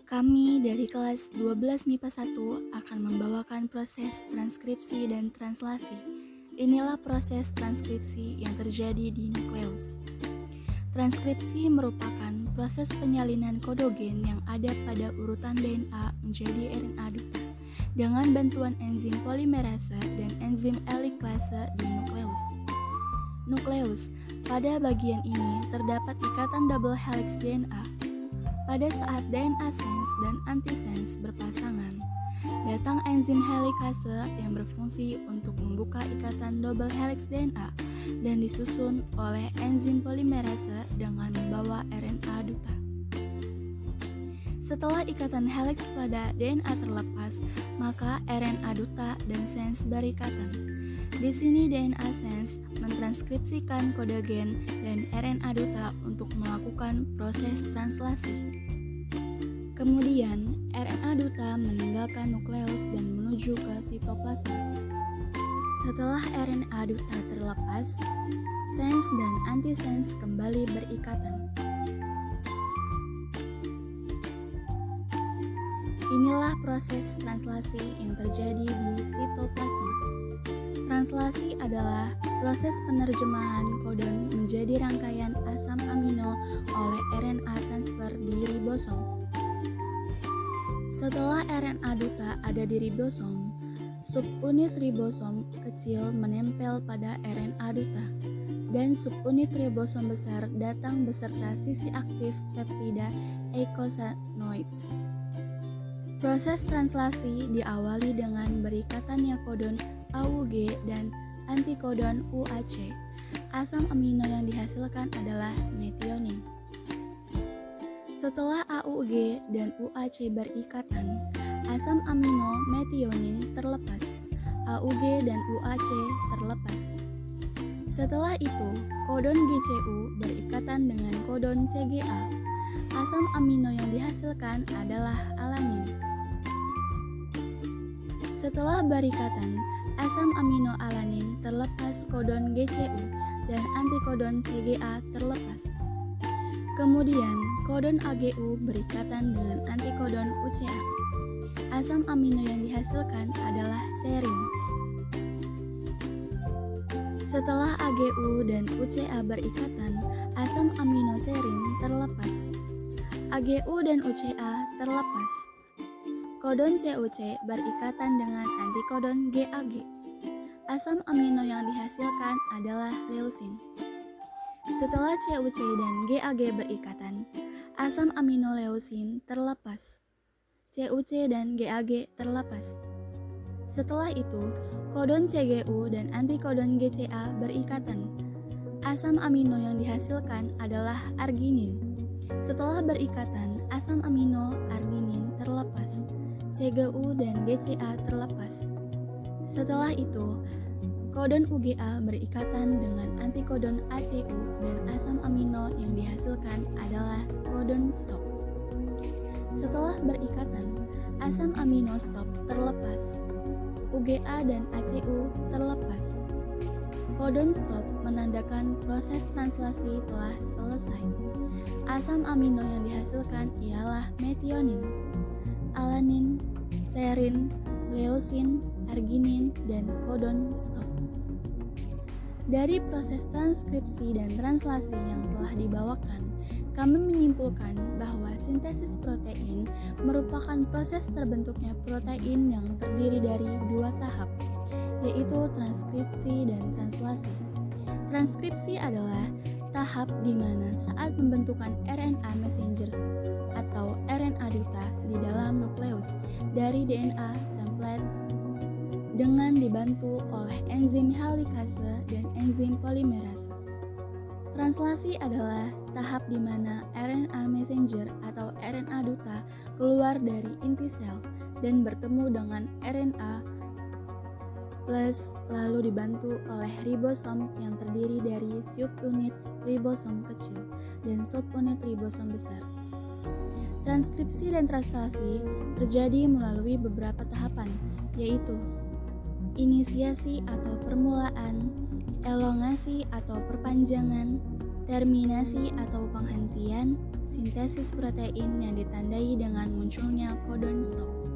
Kami dari kelas 12 MIPA 1 akan membawakan proses transkripsi dan translasi. Inilah proses transkripsi yang terjadi di nukleus. Transkripsi merupakan proses penyalinan kodogen yang ada pada urutan DNA menjadi RNA duta dengan bantuan enzim polimerase dan enzim eliklase di nukleus. Nukleus, pada bagian ini terdapat ikatan double helix DNA. Pada saat DNA sense dan antisense berpasangan, datang enzim helikase yang berfungsi untuk membuka ikatan double helix DNA dan disusun oleh enzim polimerase dengan membawa RNA duta. Setelah ikatan helix pada DNA terlepas, maka RNA duta dan sense berikatan. Di sini DNA sense mentranskripsikan kode gen dan RNA duta untuk melakukan proses translasi. Kemudian, RNA duta meninggalkan nukleus dan menuju ke sitoplasma. Setelah RNA duta terlepas, sense dan antisense kembali berikatan. Inilah proses translasi yang terjadi di sitoplasma. Translasi adalah proses penerjemahan kodon menjadi rangkaian asam amino oleh RNA transfer di ribosom. Setelah RNA duta ada di ribosom, subunit ribosom kecil menempel pada RNA duta, dan subunit ribosom besar datang beserta sisi aktif peptida eicosanoids. Proses translasi diawali dengan berikatannya kodon AUG dan antikodon UAC. Asam amino yang dihasilkan adalah metionin. Setelah AUG dan UAC berikatan, asam amino metionin terlepas. AUG dan UAC terlepas. Setelah itu, kodon GCU berikatan dengan kodon CGA. Asam amino yang dihasilkan adalah alanin. Setelah berikatan, asam amino alanin terlepas kodon GCU dan antikodon CGA terlepas. Kemudian, kodon AGU berikatan dengan antikodon UCA. Asam amino yang dihasilkan adalah serin. Setelah AGU dan UCA berikatan, asam amino serin terlepas. AGU dan UCA terlepas. Kodon CUC berikatan dengan antikodon GAG. Asam amino yang dihasilkan adalah leusin. Setelah CUC dan GAG berikatan, asam amino leusin terlepas. CUC dan GAG terlepas. Setelah itu, kodon CGU dan antikodon GCA berikatan. Asam amino yang dihasilkan adalah arginin. Setelah berikatan, asam amino arginin terlepas. CGU dan GCA terlepas. Setelah itu, kodon UGA berikatan dengan antikodon ACU dan asam amino yang dihasilkan adalah kodon stop. Setelah berikatan, asam amino stop terlepas. UGA dan ACU terlepas. Kodon stop menandakan proses translasi telah selesai. Asam amino yang dihasilkan ialah metionin, alanin, serin, leusin, arginin, dan kodon stop. Dari proses transkripsi dan translasi yang telah dibawakan, kami menyimpulkan bahwa sintesis protein merupakan proses terbentuknya protein yang terdiri dari dua tahap, yaitu transkripsi dan translasi. Transkripsi adalah tahap di mana saat pembentukan RNA messengers atau RNA duta di dalam nukleus dari DNA template dengan dibantu oleh enzim helikase dan enzim polimerase. Translasi adalah tahap di mana RNA messenger atau RNA duta keluar dari inti sel dan bertemu dengan RNA plus lalu dibantu oleh ribosom yang terdiri dari subunit ribosom kecil dan subunit ribosom besar. Transkripsi dan translasi terjadi melalui beberapa tahapan, yaitu inisiasi atau permulaan, elongasi atau perpanjangan, terminasi atau penghentian, sintesis protein yang ditandai dengan munculnya codon stop.